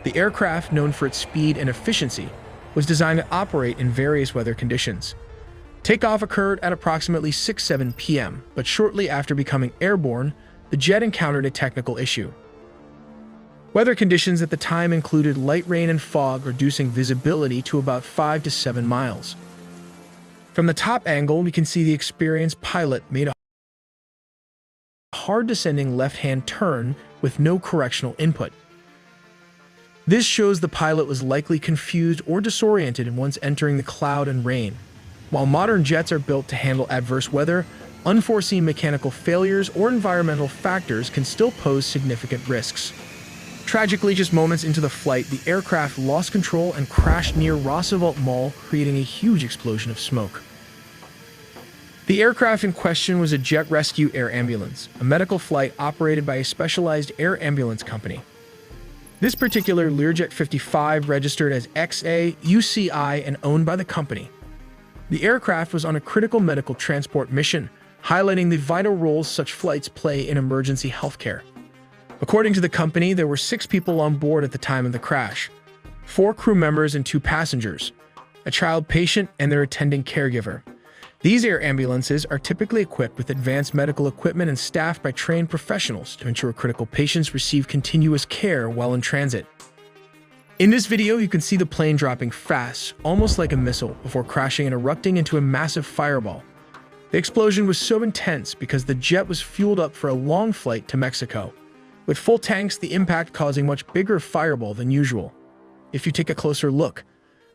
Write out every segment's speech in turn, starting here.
The aircraft, known for its speed and efficiency, was designed to operate in various weather conditions. Takeoff occurred at approximately 6:07 p.m., but shortly after becoming airborne, the jet encountered a technical issue. Weather conditions at the time included light rain and fog, reducing visibility to about 5 to 7 miles. From the top angle, we can see the experienced pilot made a hard descending left-hand turn with no correctional input. This shows the pilot was likely confused or disoriented once entering the cloud and rain. While modern jets are built to handle adverse weather, unforeseen mechanical failures or environmental factors can still pose significant risks. Tragically, just moments into the flight, the aircraft lost control and crashed near Roosevelt Mall, creating a huge explosion of smoke. The aircraft in question was a Jet Rescue Air Ambulance, a medical flight operated by a specialized air ambulance company. This particular Learjet 55 registered as XA-UCI and owned by the company. The aircraft was on a critical medical transport mission, highlighting the vital roles such flights play in emergency healthcare. According to the company, there were 6 people on board at the time of the crash: 4 crew members and 2 passengers, a child patient and their attending caregiver. These air ambulances are typically equipped with advanced medical equipment and staffed by trained professionals to ensure critical patients receive continuous care while in transit. In this video, you can see the plane dropping fast, almost like a missile, before crashing and erupting into a massive fireball. The explosion was so intense because the jet was fueled up for a long flight to Mexico. With full tanks, the impact causing much bigger fireball than usual. If you take a closer look,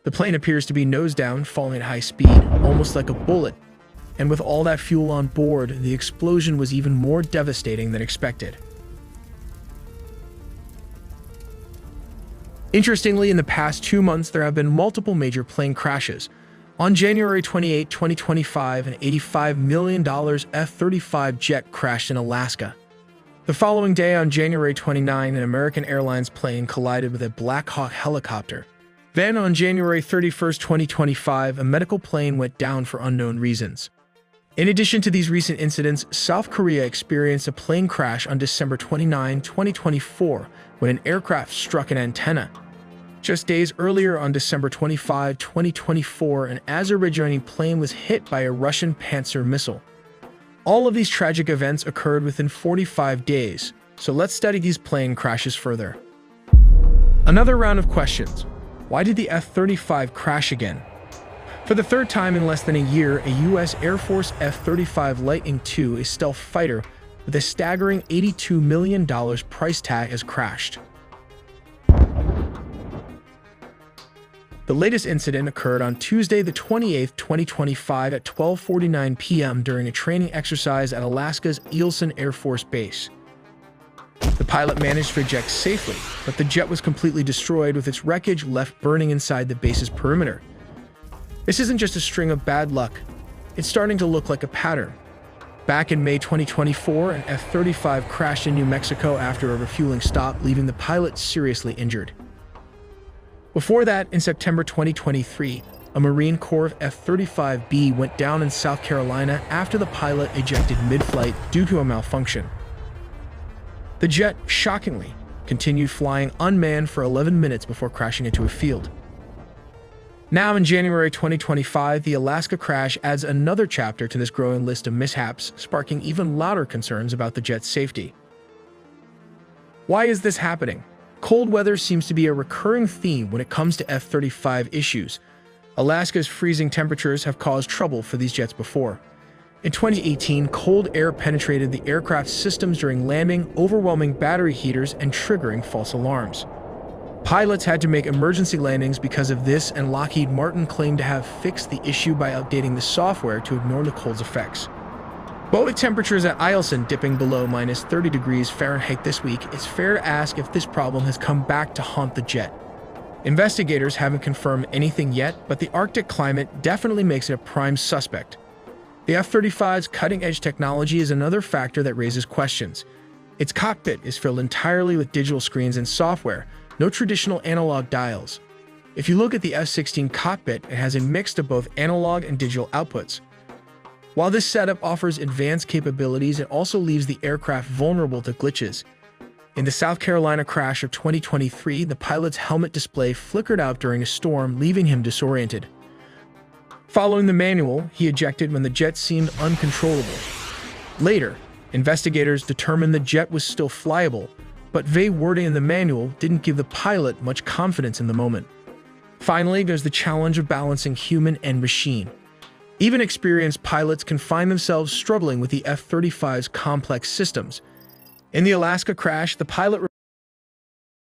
the plane appears to be nose down, falling at high speed, almost like a bullet. And with all that fuel on board, the explosion was even more devastating than expected. Interestingly, in the past 2 months, there have been multiple major plane crashes. On January 28, 2025, an $85 million F-35 jet crashed in Alaska. The following day, on January 29, an American Airlines plane collided with a Black Hawk helicopter. Then, on January 31, 2025, a medical plane went down for unknown reasons. In addition to these recent incidents, South Korea experienced a plane crash on December 29, 2024, when an aircraft struck an antenna. Just days earlier, on December 25, 2024, an Azerbaijani plane was hit by a Russian Panzer missile. All of these tragic events occurred within 45 days, so let's study these plane crashes further. Another round of questions. Why did the F-35 crash again? For the 3rd time in less than a year, a U.S. Air Force F-35 Lightning II, a stealth fighter with a staggering $82 million price tag, has crashed. The latest incident occurred on Tuesday, the 28th, 2025 at 12:49 p.m. during a training exercise at Alaska's Eielson Air Force Base. The pilot managed to eject safely, but the jet was completely destroyed, with its wreckage left burning inside the base's perimeter. This isn't just a string of bad luck, it's starting to look like a pattern. Back in May 2024, an F-35 crashed in New Mexico after a refueling stop, leaving the pilot seriously injured. Before that, in September 2023, a Marine Corps F-35B went down in South Carolina after the pilot ejected mid-flight due to a malfunction. The jet, shockingly, continued flying unmanned for 11 minutes before crashing into a field. Now, in January 2025, the Alaska crash adds another chapter to this growing list of mishaps, sparking even louder concerns about the jet's safety. Why is this happening? Cold weather seems to be a recurring theme when it comes to F-35 issues. Alaska's freezing temperatures have caused trouble for these jets before. In 2018, cold air penetrated the aircraft's systems during landing, overwhelming battery heaters and triggering false alarms. Pilots had to make emergency landings because of this, and Lockheed Martin claimed to have fixed the issue by updating the software to ignore the cold's effects. But with temperatures at Eielson dipping below minus 30 degrees Fahrenheit this week, it's fair to ask if this problem has come back to haunt the jet. Investigators haven't confirmed anything yet, but the Arctic climate definitely makes it a prime suspect. The F-35's cutting-edge technology is another factor that raises questions. Its cockpit is filled entirely with digital screens and software, no traditional analog dials. If you look at the F-16 cockpit, it has a mix of both analog and digital outputs. While this setup offers advanced capabilities, it also leaves the aircraft vulnerable to glitches. In the South Carolina crash of 2023, the pilot's helmet display flickered out during a storm, leaving him disoriented. Following the manual, he ejected when the jet seemed uncontrollable. Later, investigators determined the jet was still flyable, but vague wording in the manual didn't give the pilot much confidence in the moment. Finally, there's the challenge of balancing human and machine. Even experienced pilots can find themselves struggling with the F-35's complex systems. In the Alaska crash, the pilot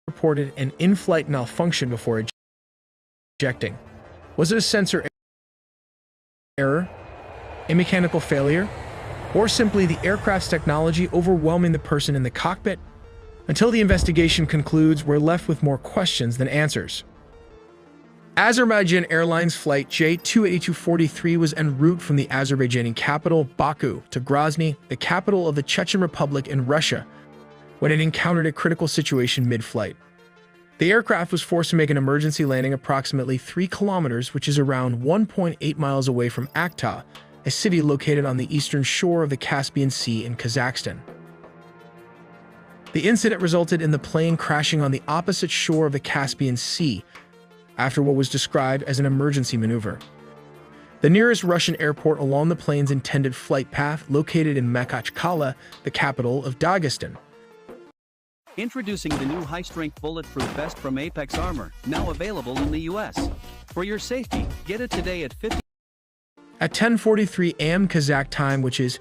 reported an in-flight malfunction before ejecting. Was it a sensor error, a mechanical failure, or simply the aircraft's technology overwhelming the person in the cockpit? Until the investigation concludes, we're left with more questions than answers. Azerbaijan Airlines Flight J28243 was en route from the Azerbaijani capital, Baku, to Grozny, the capital of the Chechen Republic in Russia, when it encountered a critical situation mid-flight. The aircraft was forced to make an emergency landing approximately 3 kilometers, which is around 1.8 miles away from Aktau, a city located on the eastern shore of the Caspian Sea in Kazakhstan. The incident resulted in the plane crashing on the opposite shore of the Caspian Sea, after what was described as an emergency maneuver. The nearest Russian airport along the plane's intended flight path, located in Makhachkala, the capital of Dagestan. Introducing the new high-strength bulletproof vest from Apex Armor, now available in the US. For your safety, get it today at 50. At 10:43 a.m. Kazakh time, which is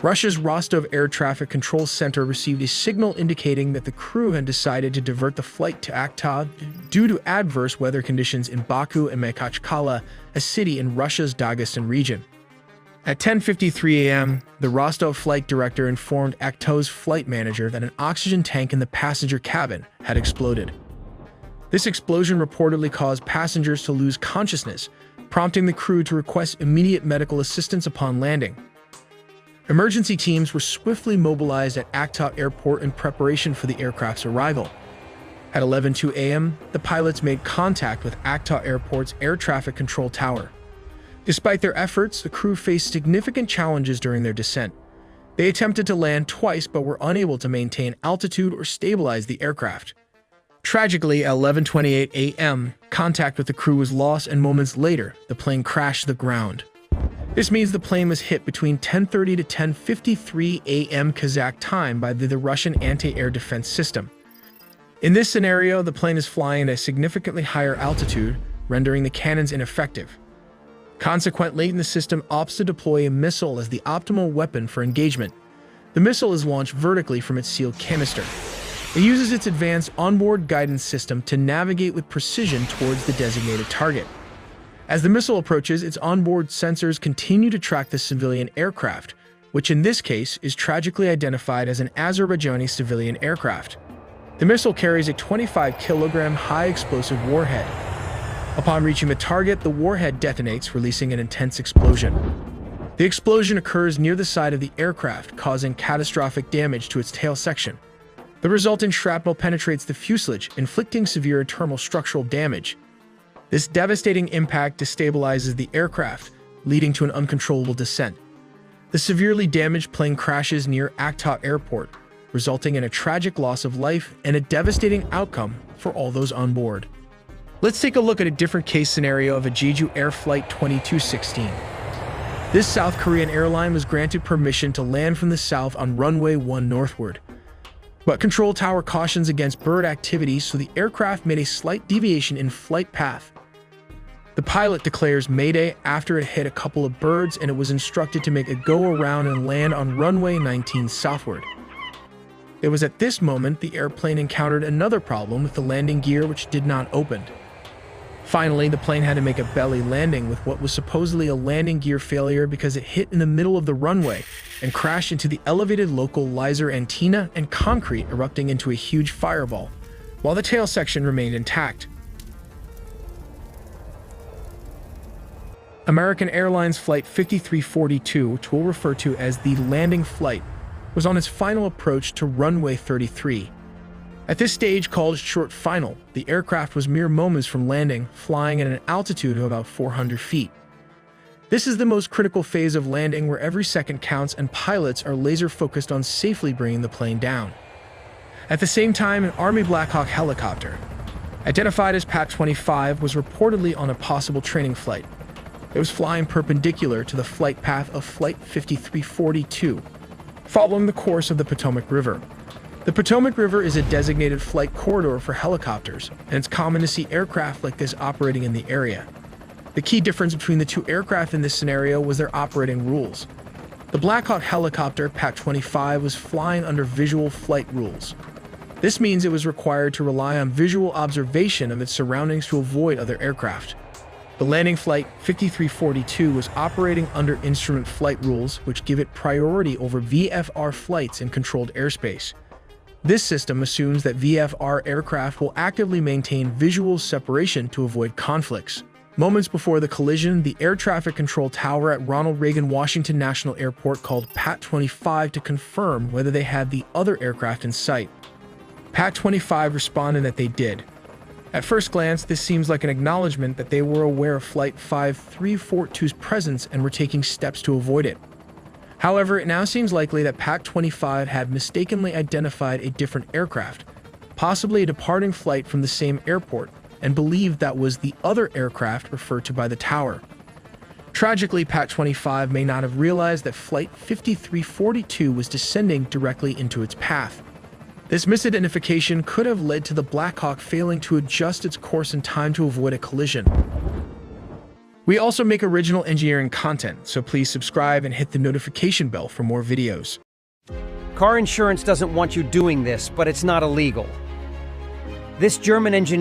Russia's Rostov Air Traffic Control Center, received a signal indicating that the crew had decided to divert the flight to Aktau due to adverse weather conditions in Baku and Makhachkala, a city in Russia's Dagestan region. At 10:53 a.m., the Rostov flight director informed Aktau's flight manager that an oxygen tank in the passenger cabin had exploded. This explosion reportedly caused passengers to lose consciousness, prompting the crew to request immediate medical assistance upon landing. Emergency teams were swiftly mobilized at Aktau Airport in preparation for the aircraft's arrival. At 11:02 a.m., the pilots made contact with Aktau Airport's air traffic control tower. Despite their efforts, the crew faced significant challenges during their descent. They attempted to land twice but were unable to maintain altitude or stabilize the aircraft. Tragically, at 11:28 a.m., contact with the crew was lost, and moments later, the plane crashed to the ground. This means the plane was hit between 10:30 to 10:53 a.m. Kazakh time by the Russian anti-air defense system. In this scenario, the plane is flying at a significantly higher altitude, rendering the cannons ineffective. Consequently, the system opts to deploy a missile as the optimal weapon for engagement. The missile is launched vertically from its sealed canister. It uses its advanced onboard guidance system to navigate with precision towards the designated target. As the missile approaches, its onboard sensors continue to track the civilian aircraft, which in this case is tragically identified as an Azerbaijani civilian aircraft. The missile carries a 25-kilogram high-explosive warhead. Upon reaching the target, the warhead detonates, releasing an intense explosion. The explosion occurs near the side of the aircraft, causing catastrophic damage to its tail section. The resultant shrapnel penetrates the fuselage, inflicting severe internal structural damage. This devastating impact destabilizes the aircraft, leading to an uncontrollable descent. The severely damaged plane crashes near Aktau Airport, resulting in a tragic loss of life and a devastating outcome for all those on board. Let's take a look at a different case scenario of a Jeju Air Flight 2216. This South Korean airline was granted permission to land from the south on runway 1 northward. But control tower cautions against bird activity, so the aircraft made a slight deviation in flight path. The pilot declares Mayday after it hit a couple of birds, and it was instructed to make a go-around and land on runway 19 southward. It was at this moment the airplane encountered another problem with the landing gear, which did not open. Finally, the plane had to make a belly landing with what was supposedly a landing gear failure because it hit in the middle of the runway and crashed into the elevated localizer antenna and concrete, erupting into a huge fireball, while the tail section remained intact. American Airlines Flight 5342, which we'll refer to as the landing flight, was on its final approach to runway 33. At this stage, called short final, the aircraft was mere moments from landing, flying at an altitude of about 400 feet. This is the most critical phase of landing, where every second counts and pilots are laser-focused on safely bringing the plane down. At the same time, an Army Black Hawk helicopter, identified as PAC-25, was reportedly on a possible training flight. It was flying perpendicular to the flight path of Flight 5342, following the course of the Potomac River. The Potomac River is a designated flight corridor for helicopters, and it's common to see aircraft like this operating in the area. The key difference between the two aircraft in this scenario was their operating rules. The Black Hawk helicopter, PAC-25, was flying under visual flight rules. This means it was required to rely on visual observation of its surroundings to avoid other aircraft. The landing flight 5342 was operating under instrument flight rules, which give it priority over VFR flights in controlled airspace. This system assumes that VFR aircraft will actively maintain visual separation to avoid conflicts. Moments before the collision, the air traffic control tower at Ronald Reagan Washington National Airport called PAC-25 to confirm whether they had the other aircraft in sight. PAC-25 responded that they did. At first glance, this seems like an acknowledgement that they were aware of Flight 5342's presence and were taking steps to avoid it. However, it now seems likely that PAC-25 had mistakenly identified a different aircraft, possibly a departing flight from the same airport, and believed that was the other aircraft referred to by the tower. Tragically, PAC-25 may not have realized that Flight 5342 was descending directly into its path. This misidentification could have led to the Black Hawk failing to adjust its course in time to avoid a collision. We also make original engineering content, so please subscribe and hit the notification bell for more videos. Car insurance doesn't want you doing this, but it's not illegal. This German engineer